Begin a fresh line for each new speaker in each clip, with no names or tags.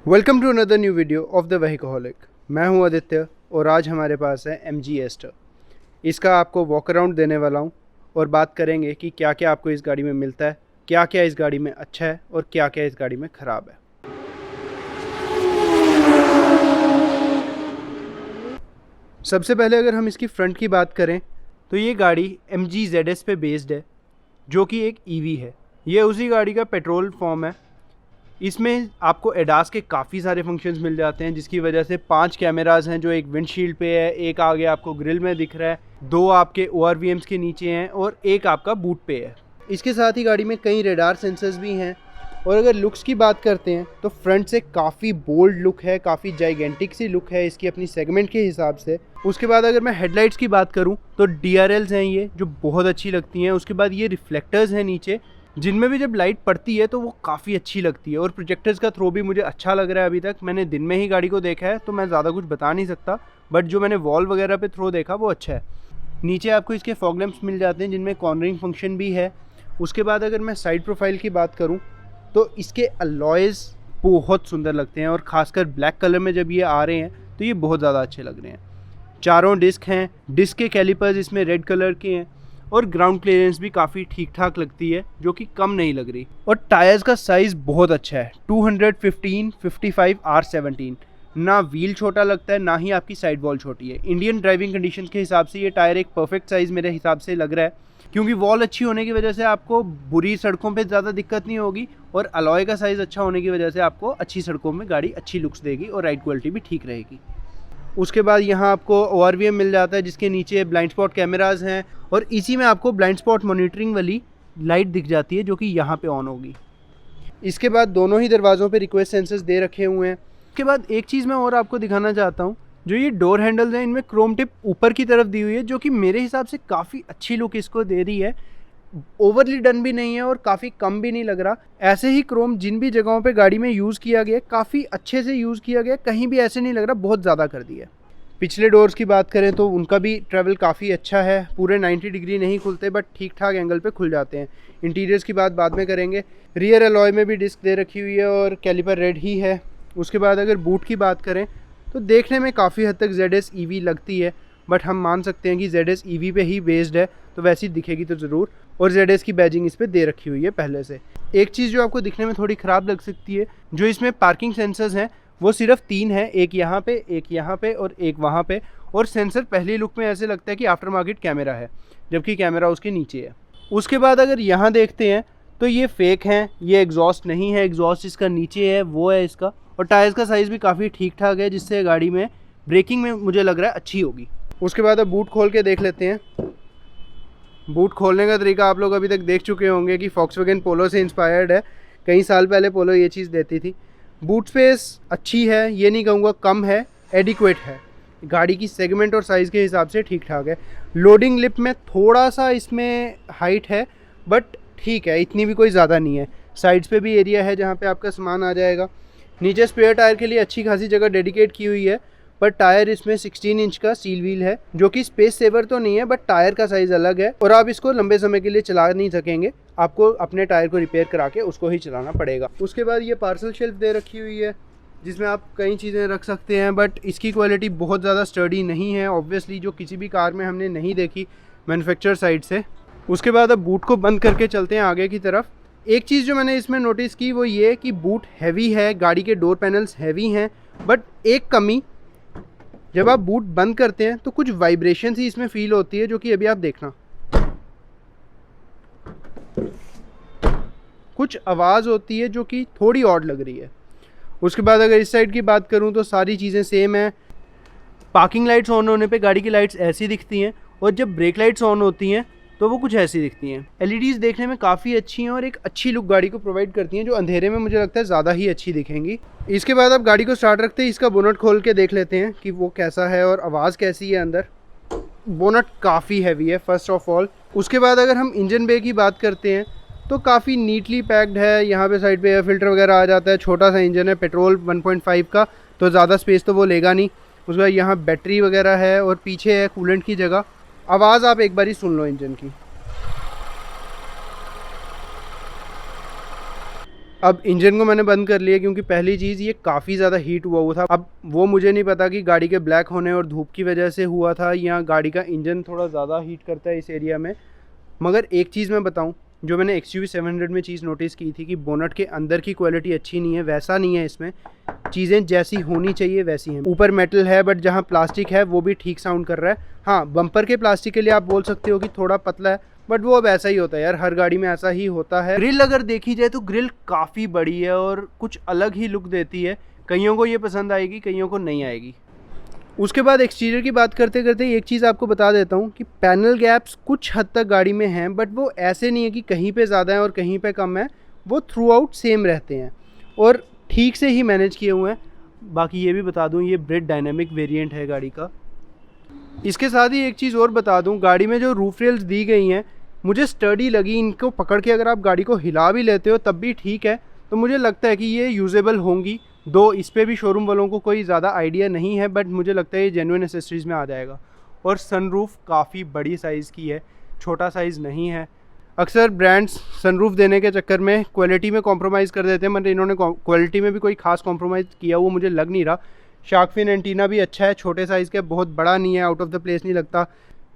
Welcome to another new video of the Wheelaholic. मैं हूं आदित्य और आज हमारे पास है MG एस्टर। इसका आपको वॉक अराउंड देने वाला हूं और बात करेंगे कि क्या क्या आपको इस गाड़ी में मिलता है, क्या क्या इस गाड़ी में अच्छा है और क्या क्या इस गाड़ी में ख़राब है। सबसे पहले अगर हम इसकी फ्रंट की बात करें तो ये गाड़ी MG ZS पे बेस्ड है, जो कि एक EV है। ये उसी गाड़ी का पेट्रोल फॉर्म है। इसमें आपको एडास के काफ़ी सारे फंक्शंस मिल जाते हैं, जिसकी वजह से 5 कैमरास हैं जो एक विंडशील्ड पे है, एक आगे आपको ग्रिल में दिख रहा है, 2 आपके ORVMs के नीचे हैं और एक आपका बूट पे है। इसके साथ ही गाड़ी में कई रेडार सेंसर्स भी हैं। और अगर लुक्स की बात करते हैं तो फ्रंट से काफ़ी बोल्ड लुक है, काफ़ी जाइगेंटिक सी लुक है इसकी अपनी सेगमेंट के हिसाब से। उसके बाद अगर मैं हेडलाइट्स की बात करूं तो DRLs हैं ये, जो बहुत अच्छी लगती हैं। उसके बाद ये रिफ्लेक्टर्स हैं नीचे, जिनमें भी जब लाइट पड़ती है तो वो काफ़ी अच्छी लगती है। और प्रोजेक्टर्स का थ्रो भी मुझे अच्छा लग रहा है। अभी तक मैंने दिन में ही गाड़ी को देखा है तो मैं ज़्यादा कुछ बता नहीं सकता, बट जो मैंने वॉल वगैरह पे थ्रो देखा वो अच्छा है। नीचे आपको इसके फॉग लैंप्स मिल जाते हैं जिनमें कॉर्नरिंग फंक्शन भी है। उसके बाद अगर मैं साइड प्रोफाइल की बात करूं तो इसके अलॉयज़ बहुत सुंदर लगते हैं और ख़ासकर ब्लैक कलर में जब ये आ रहे हैं तो ये बहुत ज़्यादा अच्छे लग रहे हैं। चारों डिस्क हैं, डिस्क के कैलिपर्स इसमें रेड कलर के हैं और ग्राउंड क्लियरेंस भी काफ़ी ठीक ठाक लगती है, जो कि कम नहीं लग रही। और टायर्स का साइज़ बहुत अच्छा है, 215/55 R17। ना व्हील छोटा लगता है ना ही आपकी साइड वॉल छोटी है। इंडियन ड्राइविंग कंडीशन के हिसाब से ये टायर एक परफेक्ट साइज़ मेरे हिसाब से लग रहा है, क्योंकि वॉल अच्छी होने की वजह से आपको बुरी सड़कों पे ज़्यादा दिक्कत नहीं होगी और अलॉय का साइज़ अच्छा होने की वजह से आपको अच्छी सड़कों में गाड़ी अच्छी लुक्स देगी और राइड क्वालिटी भी ठीक रहेगी। उसके बाद यहाँ आपको ORVM मिल जाता है, जिसके नीचे ब्लाइंड स्पॉट कैमरास हैं और इसी में आपको ब्लाइंड स्पॉट मॉनिटरिंग वाली लाइट दिख जाती है, जो कि यहाँ पे ऑन होगी। इसके बाद दोनों ही दरवाज़ों पे रिक्वेस्ट सेंसर्स दे रखे हुए हैं। उसके बाद एक चीज़ मैं और आपको दिखाना चाहता हूँ, जो ये डोर हैंडल्स हैं इनमें क्रोम टिप ऊपर की तरफ दी हुई है, जो कि मेरे हिसाब से काफ़ी अच्छी लुक इसको दे रही है। ओवरली डन भी नहीं है और काफ़ी कम भी नहीं लग रहा। ऐसे ही क्रोम जिन भी जगहों पे गाड़ी में यूज़ किया गया काफ़ी अच्छे से यूज़ किया गया, कहीं भी ऐसे नहीं लग रहा बहुत ज़्यादा कर दिया। पिछले डोर्स की बात करें तो उनका भी ट्रैवल काफ़ी अच्छा है, पूरे 90 डिग्री नहीं खुलते बट ठीक ठाक एंगल पे खुल जाते हैं। इंटीरियर्स की बात बाद में करेंगे। रियर अलॉय में भी डिस्क दे रखी हुई है और कैलिपर रेड ही है। उसके बाद अगर बूट की बात करें तो देखने में काफ़ी हद तक ZS EV लगती है, बट हम मान सकते हैं कि ZS EV पे ही बेस्ड है, तो वैसी दिखेगी तो ज़रूर। और ZS की बैजिंग इस पर दे रखी हुई है पहले से। एक चीज़ जो आपको दिखने में थोड़ी ख़राब लग सकती है, जो इसमें पार्किंग सेंसर्स हैं वो सिर्फ 3 है, एक यहाँ पे, एक यहाँ पे और एक वहाँ पे। और सेंसर पहली लुक में ऐसे लगता है कि आफ्टर मार्केट कैमरा है, जबकि कैमरा उसके नीचे है। उसके बाद अगर यहाँ देखते हैं तो ये फेक हैं, ये एग्जॉस्ट नहीं है, एग्जॉस्ट इसका नीचे है, वो है इसका। और टायर्स का साइज़ भी काफ़ी ठीक ठाक है, जिससे गाड़ी में ब्रेकिंग में मुझे लग रहा है अच्छी होगी। उसके बाद अब बूट खोल के देख लेते हैं। बूट खोलने का तरीका आप लोग अभी तक देख चुके होंगे कि Volkswagen पोलो से इंस्पायर्ड है। कई साल पहले पोलो ये चीज़ देती थी। बूट स्पेस अच्छी है, ये नहीं कहूँगा कम है, एडिक्वेट है। गाड़ी की सेगमेंट और साइज़ के हिसाब से ठीक ठाक है। लोडिंग लिप में थोड़ा सा इसमें हाइट है, बट ठीक है, इतनी भी कोई ज़्यादा नहीं है। साइड्स पे भी एरिया है जहाँ पे आपका सामान आ जाएगा। नीचे स्पेयर टायर के लिए अच्छी खासी जगह डेडिकेट की हुई है, पर टायर इसमें 16 इंच का स्टील व्हील है, जो कि स्पेस सेवर तो नहीं है, बट टायर का साइज़ अलग है और आप इसको लंबे समय के लिए चला नहीं सकेंगे। आपको अपने टायर को रिपेयर करा के उसको ही चलाना पड़ेगा। उसके बाद ये पार्सल शेल्फ दे रखी हुई है, जिसमें आप कई चीज़ें रख सकते हैं, बट इसकी क्वालिटी बहुत ज़्यादा स्टर्डी नहीं है ऑब्वियसली, जो किसी भी कार में हमने नहीं देखी मैन्युफैक्चरर साइड से। उसके बाद अब बूट को बंद करके चलते हैं आगे की तरफ। एक चीज़ जो मैंने इसमें नोटिस की वो ये कि बूट हैवी है, गाड़ी के डोर पैनल्स हैवी हैं, बट एक कमी, जब आप बूट बंद करते हैं तो कुछ वाइब्रेशन ही इसमें फील होती है, जो कि अभी आप देखना, कुछ आवाज़ होती है जो कि थोड़ी ऑड लग रही है। उसके बाद अगर इस साइड की बात करूं तो सारी चीज़ें सेम है। पार्किंग लाइट्स ऑन होने पे गाड़ी की लाइट्स ऐसी दिखती हैं और जब ब्रेक लाइट्स ऑन होती हैं तो वो कुछ ऐसी दिखती हैं। LEDs देखने में काफ़ी अच्छी हैं और एक अच्छी लुक गाड़ी को प्रोवाइड करती हैं, जो अंधेरे में मुझे लगता है ज़्यादा ही अच्छी दिखेंगी। इसके बाद अब गाड़ी को स्टार्ट रखते ही इसका बोनट खोल के देख लेते हैं कि वो कैसा है और आवाज़ कैसी है अंदर। बोनट काफ़ी हैवी है फर्स्ट ऑफ ऑल। उसके बाद अगर हम इंजन बे की बात करते हैं तो काफ़ी नीटली पैक्ड है। यहाँ पे साइड पे एयर फिल्टर वगैरह आ जाता है। छोटा सा इंजन है, पेट्रोल 1.5 का, तो ज़्यादा स्पेस तो वो लेगा नहीं। उसके बाद यहाँ बैटरी वगैरह है और पीछे है कूलेंट की जगह। आवाज़ आप एक बार ही सुन लो इंजन की। अब इंजन को मैंने बंद कर लिया क्योंकि पहली चीज़ ये काफ़ी ज़्यादा हीट हुआ था। अब वो मुझे नहीं पता कि गाड़ी के ब्लैक होने और धूप की वजह से हुआ था या गाड़ी का इंजन थोड़ा ज़्यादा हीट करता है इस एरिया में। मगर एक चीज़ मैं बताऊं, जो मैंने XUV 700 में चीज़ नोटिस की थी कि बोनट के अंदर की क्वालिटी अच्छी नहीं है, वैसा नहीं है इसमें। चीज़ें जैसी होनी चाहिए वैसी हैं। ऊपर मेटल है बट जहाँ प्लास्टिक है वो भी ठीक साउंड कर रहा है। हाँ, बम्पर के प्लास्टिक के लिए आप बोल सकते हो कि थोड़ा पतला है, बट वो अब ऐसा ही होता है यार, हर गाड़ी में ऐसा ही होता है। ग्रिल अगर देखी जाए तो ग्रिल काफ़ी बड़ी है और कुछ अलग ही लुक देती है। कईयों को ये पसंद आएगी, कईयों को नहीं आएगी। उसके बाद एक्सटीरियर की बात करते करते एक चीज़ आपको बता देता हूँ कि पैनल गैप्स कुछ हद तक गाड़ी में हैं, बट वो ऐसे नहीं है कि कहीं पे ज़्यादा है और कहीं पे कम है। वो थ्रू आउट सेम रहते हैं और ठीक से ही मैनेज किए हुए हैं। बाकी ये भी बता दूँ, ये ब्रेड डायनेमिक वेरिएंट है गाड़ी का। इसके साथ ही एक चीज़ और बता दूँ, गाड़ी में जो रूफ रेल्स दी गई हैं मुझे स्टडी लगी। इनको पकड़ के अगर आप गाड़ी को हिला भी लेते हो तब भी ठीक है, तो मुझे लगता है कि ये यूजेबल होंगी। दो इस पे भी शोरूम वालों को कोई ज़्यादा आइडिया नहीं है, बट मुझे लगता है ये जेन्युइन एसेसरीज़ में आ जाएगा। और सनरूफ काफ़ी बड़ी साइज़ की है, छोटा साइज़ नहीं है। अक्सर ब्रांड्स सनरूफ देने के चक्कर में क्वालिटी में कॉम्प्रोमाइज़ कर देते हैं, मतलब इन्होंने क्वालिटी में भी कोई खास कॉम्प्रोमाइज़ किया हुआ मुझे लग नहीं रहा। शार्क फिन एंटीना भी अच्छा है, छोटे साइज़ का, बहुत बड़ा नहीं है, आउट ऑफ द प्लेस नहीं लगता।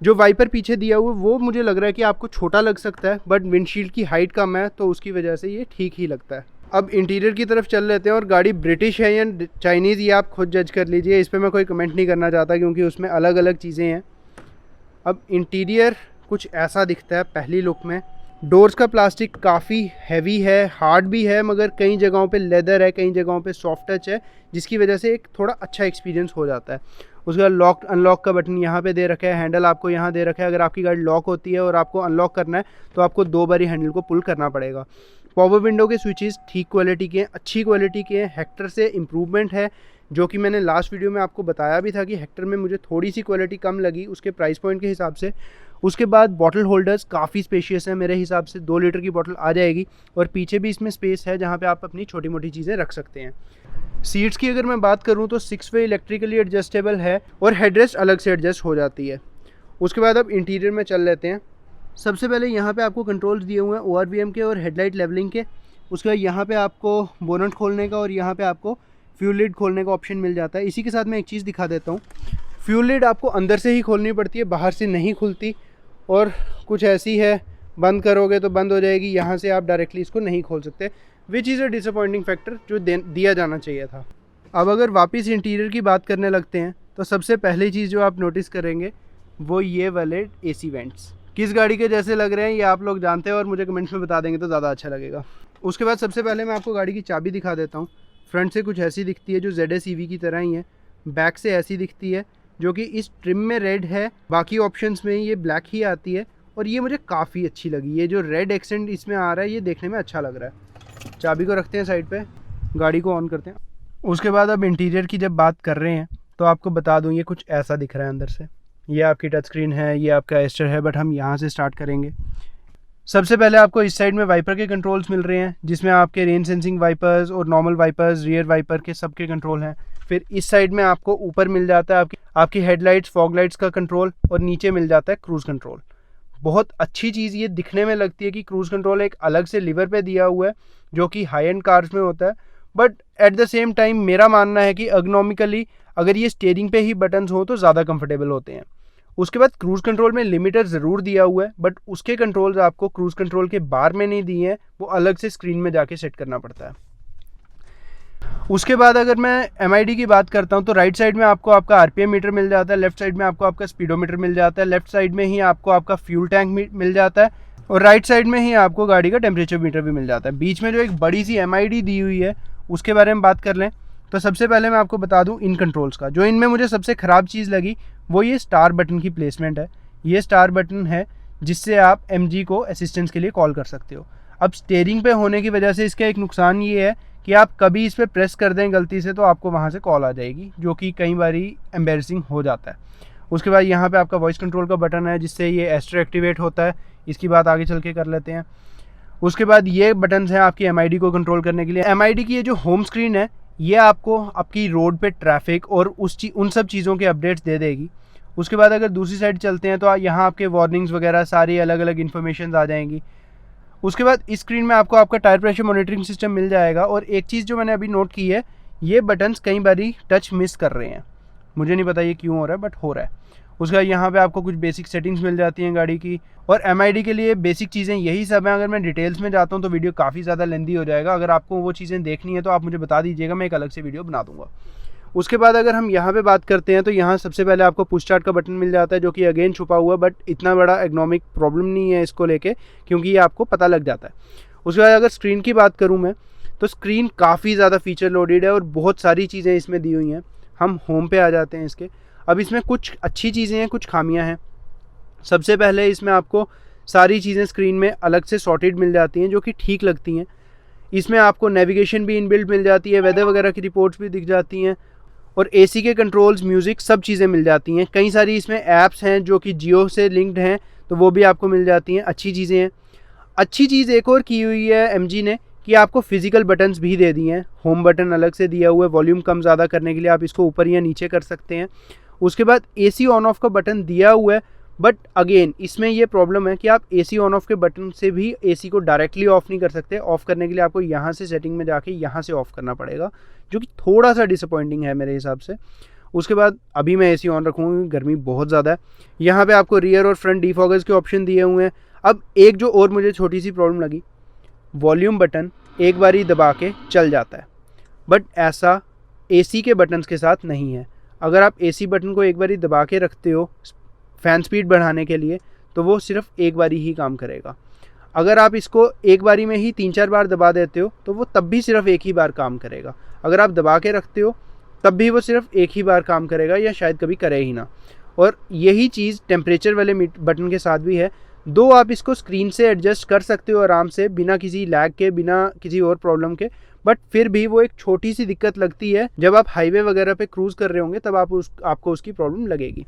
जो वाइपर पीछे दिया हुआ वो मुझे लग रहा है कि आपको छोटा लग सकता है, बट विंडशील्ड की हाइट कम है तो उसकी वजह से ये ठीक ही लगता है। अब इंटीरियर की तरफ चल लेते हैं, और गाड़ी ब्रिटिश है या चाइनीज़ ये आप खुद जज कर लीजिए। इस पर मैं कोई कमेंट नहीं करना चाहता क्योंकि उसमें अलग अलग चीज़ें हैं। अब इंटीरियर कुछ ऐसा दिखता है पहली लुक में। डोर्स का प्लास्टिक काफ़ी हैवी है, हार्ड भी है, मगर कई जगहों पे लेदर है, कई जगहों पे सॉफ्ट टच है, जिसकी वजह से एक थोड़ा अच्छा एक्सपीरियंस हो जाता है। उसके बाद लॉक अनलॉक का बटन यहाँ पे दे रखा है, हैंडल आपको यहाँ दे रखा है। अगर आपकी गाड़ी लॉक होती है और आपको अनलॉक करना है तो आपको 2 बार हैंडल को पुल करना पड़ेगा। पावर विंडो के स्विचेस ठीक क्वालिटी के हैं, अच्छी क्वालिटी के हैं। हेक्टर से इम्प्रूवमेंट है, जो कि मैंने लास्ट वीडियो में आपको बताया भी था कि हेक्टर में मुझे थोड़ी सी क्वालिटी कम लगी उसके प्राइस पॉइंट के हिसाब से। उसके बाद बॉटल होल्डर्स काफ़ी स्पेशियस है, मेरे हिसाब से 2 लीटर की बॉटल आ जाएगी, और पीछे भी इसमें स्पेस है जहाँ पे आप अपनी छोटी मोटी चीज़ें रख सकते हैं। सीट्स की अगर मैं बात करूँ तो 6 वे इलेक्ट्रिकली एडजस्टेबल है और हेडरेस्ट अलग से एडजस्ट हो जाती है। उसके बाद अब इंटीरियर में चल लेते हैं। सबसे पहले यहाँ पे आपको कंट्रोल्स दिए हुए हैं ORVM के और हेडलाइट लेवलिंग के। उसके बाद यहाँ पे आपको बोनट खोलने का और यहाँ पे आपको फ्यूल लिड खोलने का ऑप्शन मिल जाता है। इसी के साथ मैं एक चीज़ दिखा देता हूँ, फ्यूल लिड आपको अंदर से ही खोलनी पड़ती है, बाहर से नहीं खुलती, और कुछ ऐसी है, बंद करोगे तो बंद हो जाएगी, यहाँ से आप डायरेक्टली इसको नहीं खोल सकते, which is a disappointing factor जो दिया जाना चाहिए था। अब अगर वापस इंटीरियर की बात करने लगते हैं तो सबसे पहली चीज़ जो आप नोटिस करेंगे वो ये वाले AC वेंट्स किस गाड़ी के जैसे लग रहे हैं ये आप लोग जानते हैं, और मुझे कमेंट्स में बता देंगे तो ज़्यादा अच्छा लगेगा। उसके बाद सबसे पहले मैं आपको गाड़ी की चाबी दिखा देता हूँ। फ्रंट से कुछ ऐसी दिखती है जो ZS EV की तरह ही है, बैक से ऐसी दिखती है जो कि इस ट्रिम में रेड है, बाकी ऑप्शंस में ये ब्लैक ही आती है, और ये मुझे काफ़ी अच्छी लगी। ये जो रेड एक्सेंट इसमें आ रहा है ये देखने में अच्छा लग रहा है। चाबी को रखते हैं साइड पे, गाड़ी को ऑन करते हैं। उसके बाद अब इंटीरियर की जब बात कर रहे हैं तो आपको बता दूं ये कुछ ऐसा दिख रहा है अंदर से। ये आपकी टच स्क्रीन है, ये आपका एस्टर है, बट हम यहाँ से स्टार्ट करेंगे। सबसे पहले आपको इस साइड में वाइपर के कंट्रोल्स मिल रहे हैं, जिसमें आपके रेन सेंसिंग वाइपर्स और नॉर्मल वाइपर्स, रियर वाइपर के सबके कंट्रोल हैं। फिर इस साइड में आपको ऊपर मिल जाता है आपकी हेडलाइट्स, फॉग लाइट्स का कंट्रोल, और नीचे मिल जाता है क्रूज़ कंट्रोल। बहुत अच्छी चीज़ ये दिखने में लगती है कि क्रूज़ कंट्रोल एक अलग से लीवर पे दिया हुआ है जो कि हाई एंड कार्स में होता है, but at the same time मेरा मानना है कि अर्गोनॉमिकली अगर ये स्टीयरिंग पे ही बटन्स हो तो ज़्यादा कंफर्टेबल होते हैं। उसके बाद क्रूज़ कंट्रोल में लिमिटर ज़रूर दिया हुआ है, बट उसके कंट्रोल्स आपको क्रूज़ कंट्रोल के बार में नहीं दिए हैं, वो अलग से स्क्रीन में जाके सेट करना पड़ता है। उसके बाद अगर मैं MID की बात करता हूँ तो राइट साइड में आपको आपका RPM मीटर मिल जाता है, लेफ्ट साइड में आपको आपका स्पीडोमीटर मिल जाता है, लेफ्ट साइड में ही आपको आपका फ्यूल टैंक मिल जाता है, और राइट साइड में ही आपको गाड़ी का टेम्परेचर मीटर भी मिल जाता है। बीच में जो एक बड़ी सी MID दी हुई है उसके बारे में बात कर लें तो सबसे पहले मैं आपको बता दूं इन कंट्रोल्स का। जो इनमें मुझे सबसे ख़राब चीज़ लगी वो ये स्टार बटन की प्लेसमेंट है। ये स्टार बटन है जिससे आप MG को असिस्टेंस के लिए कॉल कर सकते हो। अब स्टीयरिंग पे होने की वजह से इसका एक नुकसान ये है कि आप कभी इस पर प्रेस कर दें गलती से तो आपको वहाँ से कॉल आ जाएगी, जो कि कई बारी एम्बेरसिंग हो जाता है। उसके बाद यहाँ पे आपका वॉइस कंट्रोल का बटन है जिससे ये एस्टर एक्टिवेट होता है, इसकी बात आगे चल के कर लेते हैं। उसके बाद ये बटन्स हैं आपकी MID को कंट्रोल करने के लिए। MID की ये जो होम स्क्रीन है ये आपको आपकी रोड पे ट्रैफिक और उन सब चीज़ों के अपडेट्स दे देगी। उसके बाद अगर दूसरी साइड चलते हैं तो यहाँ आपके वार्निंग्स वगैरह सारी अलग अलग इन्फॉर्मेशन आ जाएंगी। उसके बाद इस स्क्रीन में आपको आपका टायर प्रेशर मॉनिटरिंग सिस्टम मिल जाएगा। और एक चीज़ जो मैंने अभी नोट की है, ये बटन्स कई बारी टच मिस कर रहे हैं, मुझे नहीं पता ये क्यों हो रहा है, बट हो रहा है। उसके बाद यहाँ पे आपको कुछ बेसिक सेटिंग्स मिल जाती हैं गाड़ी की। और MID के लिए बेसिक चीज़ें यही सब हैं। अगर मैं डिटेल्स में जाता हूँ तो वीडियो काफ़ी ज़्यादा लेंदी हो जाएगा। अगर आपको वो चीज़ें देखनी है तो आप मुझे बता दीजिएगा, मैं एक अलग से वीडियो बना दूँगा। उसके बाद अगर हम यहाँ पे बात करते हैं तो यहाँ सबसे पहले आपको पुश स्टार्ट का बटन मिल जाता है, जो कि अगेन छुपा हुआ है, बट इतना बड़ा एग्नॉमिक प्रॉब्लम नहीं है इसको लेके, क्योंकि ये आपको पता लग जाता है। उसके बाद अगर स्क्रीन की बात करूँ मैं, तो स्क्रीन काफ़ी ज़्यादा फीचर लोडेड है और बहुत सारी चीज़ें इसमें दी हुई हैं। हम होम पे आ जाते हैं इसके। अब इसमें कुछ अच्छी चीज़ें हैं, कुछ खामियां हैं। सबसे पहले इसमें आपको सारी चीज़ें स्क्रीन में अलग से सॉर्टेड मिल जाती हैं, जो कि ठीक लगती हैं। इसमें आपको नेविगेशन भी इनबिल्ट मिल जाती है, वेदर वगैरह की रिपोर्ट्स भी दिख जाती हैं, और AC के कंट्रोल्स, म्यूज़िक, सब चीज़ें मिल जाती हैं। कई सारी इसमें ऐप्स हैं जो कि जियो से लिंक्ड हैं, तो वो भी आपको मिल जाती हैं। अच्छी चीज़ें हैं। अच्छी चीज़ एक और की हुई है MG ने, कि आपको फिजिकल बटन्स भी दे दिए हैं। होम बटन अलग से दिया हुआ है, वॉल्यूम कम ज़्यादा करने के लिए आप इसको ऊपर या नीचे कर सकते हैं। उसके बाद AC ऑन ऑफ का बटन दिया हुआ है, बट अगेन इसमें ये प्रॉब्लम है कि आप AC ऑन ऑफ के बटन से भी AC को डायरेक्टली ऑफ नहीं कर सकते। ऑफ़ करने के लिए आपको यहाँ से सेटिंग में जाके यहाँ से ऑफ़ करना पड़ेगा, जो कि थोड़ा सा डिसअपॉइंटिंग है मेरे हिसाब से। उसके बाद अभी मैं AC ऑन रखूँगी, गर्मी बहुत ज़्यादा है। यहाँ पे आपको रियर और फ्रंट डिफॉगर्स के ऑप्शन दिए हुए हैं। अब एक जो और मुझे छोटी सी प्रॉब्लम लगी, वॉल्यूम बटन एक बारी दबा के चल जाता है, बट ऐसा AC के बटन्स के साथ नहीं है। अगर आप AC बटन को एक बारी दबा के रखते हो फ़ैन स्पीड बढ़ाने के लिए, तो वो सिर्फ एक बारी ही काम करेगा। अगर आप इसको एक बारी में ही 3-4 बार दबा देते हो तो वो तब भी सिर्फ एक ही बार काम करेगा। अगर आप दबा के रखते हो तब भी वो सिर्फ एक ही बार काम करेगा, या शायद कभी करे ही ना। और यही चीज़ टेम्परेचर वाले बटन के साथ भी है। दो आप इसको स्क्रीन से एडजस्ट कर सकते हो आराम से, बिना किसी लैग के, बिना किसी और प्रॉब्लम के, बट फिर भी वो एक छोटी सी दिक्कत लगती है। जब आप हाईवे वगैरह पे क्रूज़ कर रहे होंगे तब आपको उसकी प्रॉब्लम लगेगी।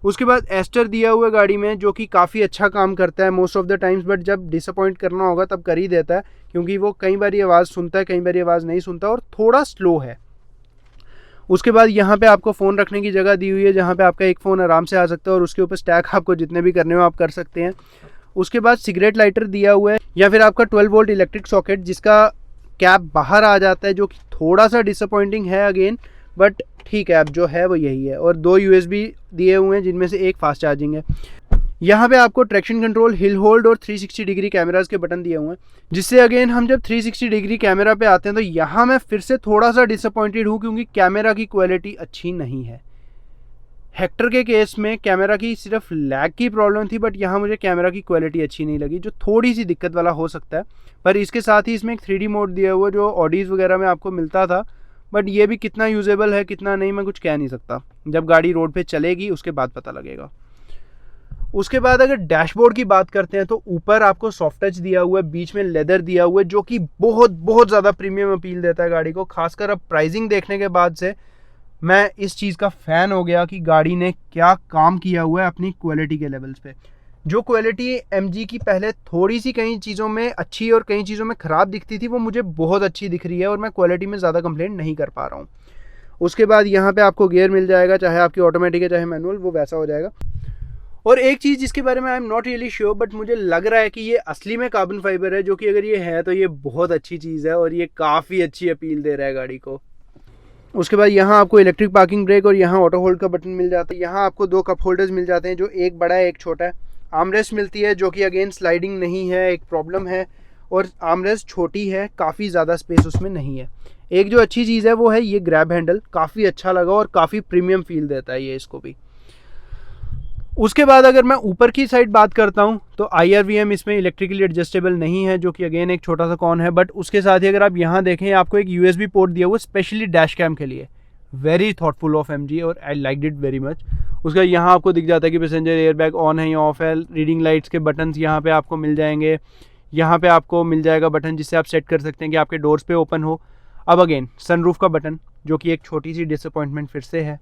उसके बाद एस्टर दिया हुआ गाड़ी में, जो कि काफ़ी अच्छा काम करता है most of the times, but जब डिसअपॉइंट करना होगा तब कर ही देता है, क्योंकि वो कई बार आवाज़ सुनता है, कई बार आवाज़ नहीं सुनता, और थोड़ा स्लो है। उसके बाद यहाँ पे आपको फ़ोन रखने की जगह दी हुई है, जहाँ पे आपका एक फ़ोन आराम से आ सकता है और उसके ऊपर स्टैक आपको जितने भी करने हो आप कर सकते हैं। उसके बाद सिगरेट लाइटर दिया हुआ है, या फिर आपका 12 वोल्ट इलेक्ट्रिक सॉकेट जिसका कैप बाहर आ जाता है, जो कि थोड़ा सा डिसअपॉइंटिंग है अगेन, बट ठीक है, अब जो है वो यही है। और 2 USB दिए हुए हैं, जिनमें से एक फास्ट चार्जिंग है। यहाँ पे आपको ट्रैक्शन कंट्रोल, हिल होल्ड और 360 डिग्री कैमरास के बटन दिए हुए हैं, जिससे अगेन हम जब 360 डिग्री कैमरा पे आते हैं तो यहाँ मैं फिर से थोड़ा सा डिसअपॉइंटेड हूँ, क्योंकि कैमरा की क्वालिटी अच्छी नहीं है। हेक्टर के केस में कैमरा की सिर्फ लैग की प्रॉब्लम थी, बट यहाँ मुझे कैमरा की क्वालिटी अच्छी नहीं लगी, जो थोड़ी सी दिक्कत वाला हो सकता है। पर इसके साथ ही इसमें एक 3D मोड दिया हुआ, जो ऑडीज़ वगैरह में आपको मिलता था, बट ये भी कितना यूजेबल है कितना नहीं मैं कुछ कह नहीं सकता। जब गाड़ी रोड पे चलेगी उसके बाद पता लगेगा। उसके बाद अगर डैशबोर्ड की बात करते हैं तो ऊपर आपको सॉफ्ट टच दिया हुआ है, बीच में लेदर दिया हुआ है, जो कि बहुत बहुत ज़्यादा प्रीमियम अपील देता है गाड़ी को। खासकर अब प्राइसिंग देखने के बाद से मैं इस चीज़ का फ़ैन हो गया कि गाड़ी ने क्या काम किया हुआ है अपनी क्वालिटी के लेवल्स पे। जो क्वालिटी MG की पहले थोड़ी सी कई चीज़ों में अच्छी और कई चीज़ों में ख़राब दिखती थी, वो मुझे बहुत अच्छी दिख रही है और मैं क्वालिटी में ज़्यादा कंप्लेंट नहीं कर पा रहा हूँ। उसके बाद यहाँ पे आपको गियर मिल जाएगा, चाहे आपकी ऑटोमेटिक है चाहे मैनुअल, वो वैसा हो जाएगा। और एक चीज़ जिसके बारे में I am not really sure, but मुझे लग रहा है कि ये असली में कार्बन फाइबर है, जो कि अगर ये है तो ये बहुत अच्छी चीज़ है और ये काफ़ी अच्छी अपील दे रहा है गाड़ी को। उसके बाद यहाँ आपको इलेक्ट्रिक पार्किंग ब्रेक और यहाँ ऑटो होल्ड का बटन मिल जाता है। यहाँ आपको 2 कप होल्डर्स मिल जाते हैं, जो एक बड़ा है एक छोटा है। आर्मरेस्ट मिलती है, जो कि अगेन स्लाइडिंग नहीं है, एक प्रॉब्लम है, और आर्मरेस्ट छोटी है, काफ़ी ज़्यादा स्पेस उसमें नहीं है। एक जो अच्छी चीज़ है वो है ये ग्रैब हैंडल, काफ़ी अच्छा लगा और काफ़ी प्रीमियम फील देता है ये इसको भी। उसके बाद अगर मैं ऊपर की साइड बात करता हूँ तो IRVM इसमें इलेक्ट्रिकली एडजस्टेबल नहीं है, जो कि अगेन एक छोटा सा कॉन है। बट उसके साथ ही अगर आप यहाँ देखें, आपको एक USB पोर्ट दिया हुआ स्पेशली डैश कैम के लिए। वेरी थॉटफुल ऑफ MG और I like it very much. उसका यहाँ आपको दिख जाता है कि पैसेंजर एयरबैग ऑन है या ऑफ है। रीडिंग लाइट्स के बटन्स यहाँ पे आपको मिल जाएंगे। यहाँ पे आपको मिल जाएगा बटन जिससे आप सेट कर सकते हैं कि आपके डोर्स पे ओपन हो। अब अगेन सनरूफ का बटन, जो कि एक छोटी सी डिसअपॉइंटमेंट फिर से है।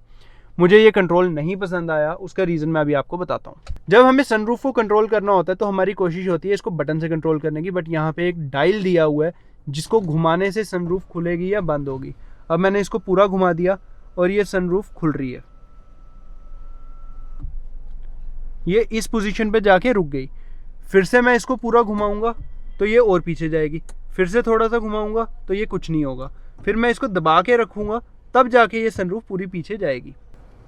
मुझे ये कंट्रोल नहीं पसंद आया, उसका रीज़न मैं अभी आपको बताता हूँ। जब हमें सनरूफ को कंट्रोल करना होता है तो हमारी कोशिश होती है इसको बटन से कंट्रोल करने की, बट यहाँ पे एक डायल दिया हुआ है जिसको घुमाने से सनरूफ खुलेगी या बंद होगी। अब मैंने इसको पूरा घुमा दिया और ये सनरूफ खुल रही है, ये इस पोजीशन पे जाके रुक गई। फिर से मैं इसको पूरा घुमाऊंगा तो ये और पीछे जाएगी, फिर से थोड़ा सा घुमाऊंगा तो ये कुछ नहीं होगा, फिर मैं इसको दबा के रखूँगा तब जाके ये सनरूफ पूरी पीछे जाएगी।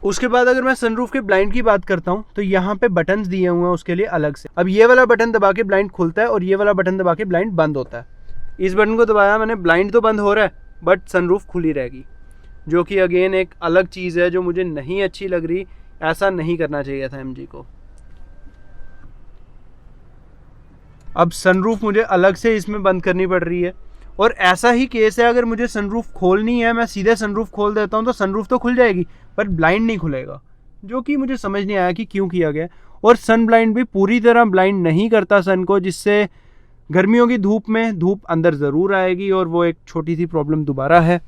उसके बाद अगर मैं सनरूफ के ब्लाइंड की बात करता हूँ तो यहाँ पे बटन्स दिए हुए हैं उसके लिए अलग से। अब ये वाला बटन दबा के ब्लाइंड खुलता है और ये वाला बटन दबा के ब्लाइंड बंद होता है। इस बटन को दबाया मैंने, ब्लाइंड तो बंद हो रहा है बट सनरूफ खुली रहेगी, जो कि अगेन एक अलग चीज़ है जो मुझे नहीं अच्छी लग रही। ऐसा नहीं करना चाहिए था एमजी को। अब सनरूफ मुझे अलग से इसमें बंद करनी पड़ रही है। और ऐसा ही केस है, अगर मुझे सनरूफ खोलनी है, मैं सीधे सनरूफ खोल देता हूँ तो सनरूफ तो खुल जाएगी पर ब्लाइंड नहीं खुलेगा, जो कि मुझे समझ नहीं आया कि क्यों किया गया। और सन ब्लाइंड भी पूरी तरह ब्लाइंड नहीं करता सन को, जिससे गर्मियों की धूप में धूप अंदर ज़रूर आएगी और वो एक छोटी सी प्रॉब्लम दोबारा है।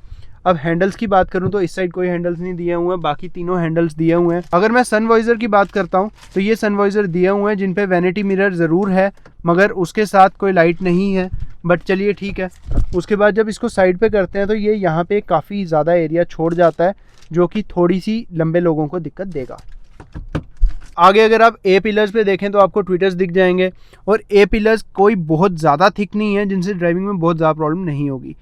अब हैंडल्स की बात करूं तो इस साइड कोई हैंडल्स नहीं दिए हुए हैं, बाकी तीनों हैंडल्स दिए हुए हैं। अगर मैं सन वाइज़र की बात करता हूं तो ये सन वाइज़र दिए हुए हैं जिन पे वैनिटी मिरर ज़रूर है मगर उसके साथ कोई लाइट नहीं है, बट चलिए ठीक है। उसके बाद जब इसको साइड पे करते हैं तो ये यहाँ पे काफ़ी ज़्यादा एरिया छोड़ जाता है, जो कि थोड़ी सी लंबे लोगों को दिक्कत देगा। आगे अगर आप ए पिलर्स पे देखें तो आपको ट्विटर्स दिख जाएंगे, और ए पिलर्स कोई बहुत ज़्यादा थिक नहीं है जिनसे ड्राइविंग में बहुत ज़्यादा प्रॉब्लम नहीं होगी।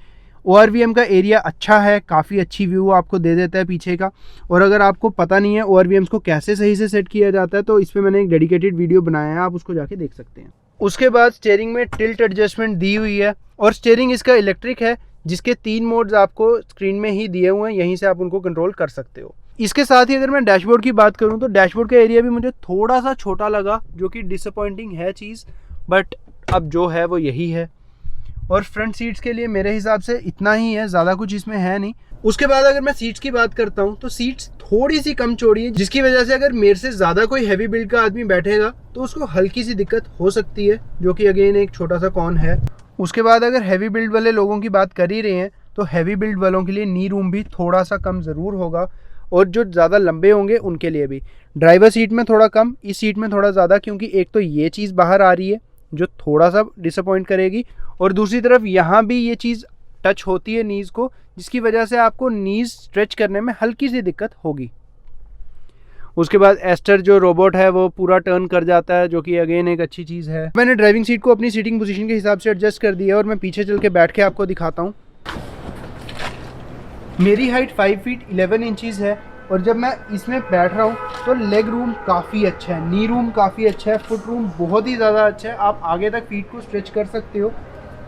ORVM का एरिया अच्छा है, काफ़ी अच्छी व्यू आपको दे देता है पीछे का। और अगर आपको पता नहीं है ORVMs को कैसे सही से सेट किया जाता है तो इस पर मैंने एक डेडिकेटेड वीडियो बनाया है, आप उसको जाके देख सकते हैं। उसके बाद स्टीयरिंग में टिल्ट एडजस्टमेंट दी हुई है और स्टीयरिंग इसका इलेक्ट्रिक है, जिसके 3 मोड्स आपको स्क्रीन में ही दिए हुए हैं, यहीं से आप उनको कंट्रोल कर सकते हो। इसके साथ ही अगर मैं डैशबोर्ड की बात करूं तो डैशबोर्ड का एरिया भी मुझे थोड़ा सा छोटा लगा, जो कि डिसअपॉइंटिंग है चीज़, बट अब जो है वो यही है। और फ्रंट सीट्स के लिए मेरे हिसाब से इतना ही है, ज़्यादा कुछ इसमें है नहीं। उसके बाद अगर मैं सीट्स की बात करता हूँ तो सीट्स थोड़ी सी कम चौड़ी है, जिसकी वजह से अगर मेरे से ज़्यादा कोई हैवी बिल्ड का आदमी बैठेगा तो उसको हल्की सी दिक्कत हो सकती है, जो कि अगेन एक छोटा सा कॉन है। उसके बाद अगर हैवी बिल्ड वाले लोगों की बात कर ही रहे हैं तो हैवी बिल्ड वालों के लिए नी रूम भी थोड़ा सा कम ज़रूर होगा, और जो ज़्यादा लंबे होंगे उनके लिए भी। ड्राइवर सीट में थोड़ा कम, इस सीट में थोड़ा ज़्यादा, क्योंकि एक तो ये चीज़ बाहर आ रही है जो थोड़ा सा डिसअपॉइंट करेगी, और दूसरी तरफ यहाँ भी ये चीज़ टच होती है नीज़ को, जिसकी वजह से आपको नीज़ स्ट्रेच करने में हल्की सी दिक्कत होगी। उसके बाद एस्टर जो रोबोट है वो पूरा टर्न कर जाता है, जो कि अगेन एक अच्छी चीज़ है। मैंने ड्राइविंग सीट को अपनी सीटिंग पोजीशन के हिसाब से एडजस्ट कर दिया और मैं पीछे चल के बैठ के आपको दिखाता हूँ। मेरी हाइट 5 फीट 11 इंचज़ है, और जब मैं इसमें बैठ रहा हूँ तो लेग रूम काफ़ी अच्छा है, नी रूम काफ़ी अच्छा है, फुट रूम बहुत ही ज़्यादा अच्छा है, आप आगे तक फीट को स्ट्रेच कर सकते हो।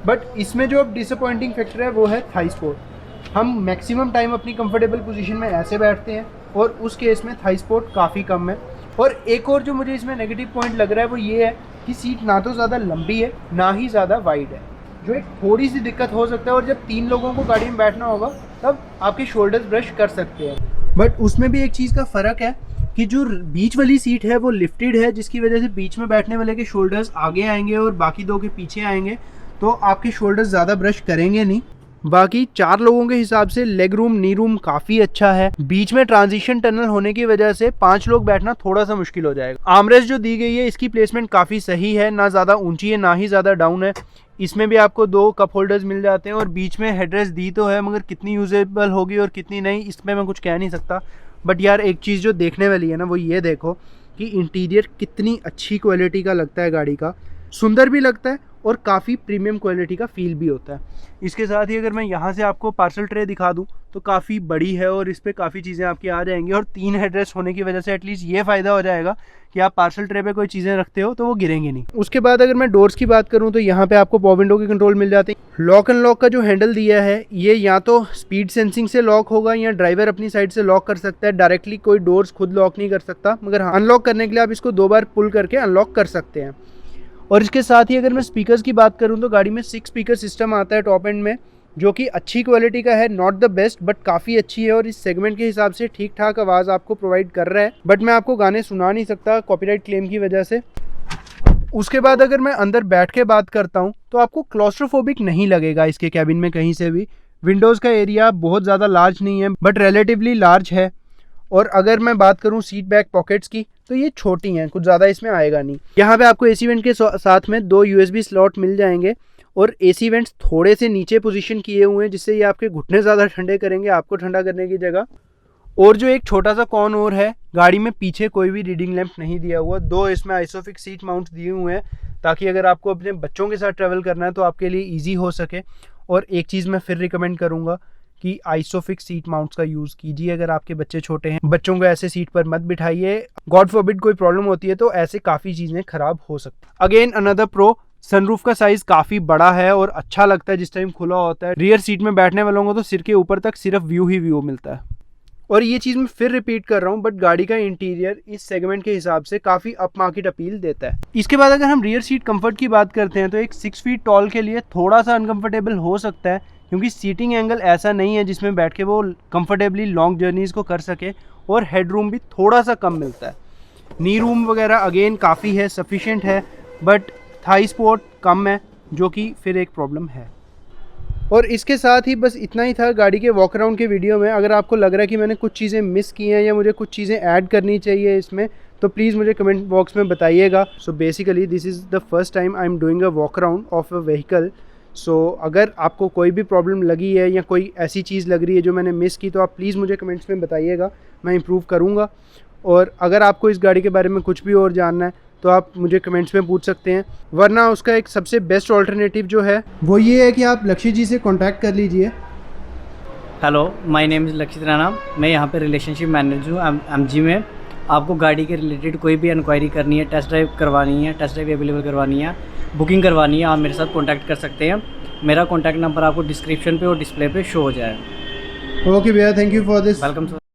बट इसमें जो अब डिसअपॉइंटिंग फैक्टर है वो है थाई सपोर्ट। हम मैक्सिमम टाइम अपनी कंफर्टेबल पोजीशन में ऐसे बैठते हैं और उस केस में थाई सपोर्ट काफ़ी कम है। और एक और जो मुझे इसमें नेगेटिव पॉइंट लग रहा है वो ये है कि सीट ना तो ज़्यादा लंबी है ना ही ज़्यादा वाइड है, जो एक थोड़ी सी दिक्कत हो सकता है। और जब 3 लोगों को गाड़ी में बैठना होगा तब आपके शोल्डर्स ब्रश कर सकते हैं। बट उसमें भी एक चीज़ का फ़र्क है कि जो बीच वाली सीट है वो लिफ्टेड है, जिसकी वजह से बीच में बैठने वाले के शोल्डर्स आगे आएंगे और बाकी 2 के पीछे आएंगे, तो आपके शोल्डर्स ज़्यादा ब्रश करेंगे नहीं। बाकी 4 लोगों के हिसाब से लेग रूम नी रूम काफ़ी अच्छा है। बीच में ट्रांजिशन टनल होने की वजह से 5 लोग बैठना थोड़ा सा मुश्किल हो जाएगा। आर्मरेस्ट जो दी गई है इसकी प्लेसमेंट काफ़ी सही है, ना ज़्यादा ऊंची है ना ही ज़्यादा डाउन है। इसमें भी आपको 2 कप होल्डर्स मिल जाते हैं, और बीच में हेडरेस्ट दी तो है मगर कितनी यूजेबल होगी और कितनी नहीं इसमें मैं कुछ कह नहीं सकता। बट यार एक चीज़ जो देखने वाली है ना वो ये देखो कि इंटीरियर कितनी अच्छी क्वालिटी का लगता है गाड़ी का, सुंदर भी लगता है और काफ़ी प्रीमियम क्वालिटी का फील भी होता है। इसके साथ ही अगर मैं यहाँ से आपको पार्सल ट्रे दिखा दूँ तो काफ़ी बड़ी है और इस पर काफ़ी चीज़ें आपकी आ जाएंगी, और 3 हेडरेस्ट होने की वजह से एटलीस्ट ये फ़ायदा हो जाएगा कि आप पार्सल ट्रे पे कोई चीज़ें रखते हो तो वो गिरेंगी नहीं। उसके बाद अगर मैं डोर्स की बात करूँ तो यहाँ पे आपको पावर विंडो के कंट्रोल मिल जाते हैं। लॉक एंड लॉक का जो हैंडल दिया है ये या तो स्पीड सेंसिंग से लॉक होगा या ड्राइवर अपनी साइड से लॉक कर सकता है, डायरेक्टली कोई डोर्स खुद लॉक नहीं कर सकता, मगर अनलॉक करने के लिए आप इसको 2 बार पुल करके अनलॉक कर सकते हैं। और इसके साथ ही अगर मैं स्पीकर्स की बात करूं तो गाड़ी में 6 स्पीकर सिस्टम आता है टॉप एंड में, जो कि अच्छी क्वालिटी का है, नॉट द बेस्ट बट काफ़ी अच्छी है, और इस सेगमेंट के हिसाब से ठीक ठाक आवाज़ आपको प्रोवाइड कर रहा है। बट मैं आपको गाने सुना नहीं सकता कॉपीराइट क्लेम की वजह से। उसके बाद अगर मैं अंदर बैठ के बात करता हूँ तो आपको क्लॉस्ट्रोफोबिक नहीं लगेगा इसके कैबिन में कहीं से भी। विंडोज़ का एरिया बहुत ज़्यादा लार्ज नहीं है बट रिलेटिवली लार्ज है। और अगर मैं बात करूं सीट बैक पॉकेट्स की तो ये छोटी हैं, कुछ ज़्यादा इसमें आएगा नहीं। यहाँ पे आपको एसी वेंट के साथ में 2 USB स्लॉट मिल जाएंगे, और एसी वेंट्स थोड़े से नीचे पोजीशन किए हुए हैं जिससे ये आपके घुटने ज़्यादा ठंडे करेंगे आपको ठंडा करने की जगह। और जो एक छोटा सा कॉन और है, गाड़ी में पीछे कोई भी रीडिंग लैंप नहीं दिया हुआ। 2 इसमें आइसोफिक्स सीट माउंट्स दिए हुए हैं ताकि अगर आपको अपने बच्चों के साथ ट्रैवल करना है तो आपके लिए ईजी हो सके। और एक चीज़ मैं फिर रिकमेंड करूँगा कि आइसोफिक्स सीट माउंट्स का यूज़ कीजिए अगर आपके बच्चे छोटे हैं। बच्चों को ऐसे सीट पर मत बिठाइए, गॉड फॉरबिड कोई प्रॉब्लम होती है तो ऐसे काफ़ी चीज़ें ख़राब हो सकती हैं। अगेन अनदर प्रो, सनरूफ का साइज़ काफ़ी बड़ा है और अच्छा लगता है जिस टाइम खुला होता है। रियर सीट में बैठने वालों को तो सिर के ऊपर तक सिर्फ व्यू ही व्यू मिलता है। और ये चीज़ मैं फिर रिपीट कर रहा हूँ, बट गाड़ी का इंटीरियर इस सेगमेंट के हिसाब से काफ़ी अप मार्केट अपील देता है। इसके बाद अगर हम रियर सीट कंफर्ट की बात करते हैं तो एक 6 फीट टॉल के लिए थोड़ा सा अनकंफर्टेबल हो सकता है, क्योंकि सीटिंग एंगल ऐसा नहीं है जिसमें बैठ के वो कंफर्टेबली लॉन्ग जर्नीज़ को कर सके, और हेड रूम भी थोड़ा सा कम मिलता है। नी रूम वगैरह अगेन काफ़ी है, सफिशेंट है, बट थाई स्पोर्ट कम है, जो कि फिर एक प्रॉब्लम है। और इसके साथ ही बस इतना ही था गाड़ी के वॉक अराउंड के वीडियो में। अगर आपको लग रहा है कि मैंने कुछ चीज़ें मिस की हैं या मुझे कुछ चीज़ें ऐड करनी चाहिए इसमें, तो प्लीज़ मुझे कमेंट बॉक्स में बताइएगा। So basically this is the first time I am doing a walk around of a vehicle. So अगर आपको कोई भी प्रॉब्लम लगी है या कोई ऐसी चीज़ लग रही है जो मैंने मिस की, तो आप प्लीज़ मुझे कमेंट्स में बताइएगा, मैं इम्प्रूव करूँगा। और अगर आपको इस गाड़ी के बारे में कुछ भी और जानना है तो आप मुझे कमेंट्स में पूछ सकते हैं, वरना उसका एक सबसे बेस्ट ऑल्टरनेटिव जो है वो ये है कि आप लक्ष्य जी से कांटेक्ट कर लीजिए।
हेलो, माय नेम इज़ लक्षित राणा। मैं यहाँ पे रिलेशनशिप मैनेजर हूँ एमजी में। आपको गाड़ी के रिलेटेड कोई भी इंक्वायरी करनी है, टेस्ट ड्राइव करवानी है, टेस्ट ड्राइव अवेलेबल करवानी है, बुकिंग करवानी है, आप मेरे साथ कॉन्टैक्ट कर सकते हैं। मेरा कॉन्टैक्ट नंबर आपको डिस्क्रिप्शन पे और डिस्प्ले पे शो हो जाए।
ओके भैया, thank you for this.
Welcome sir.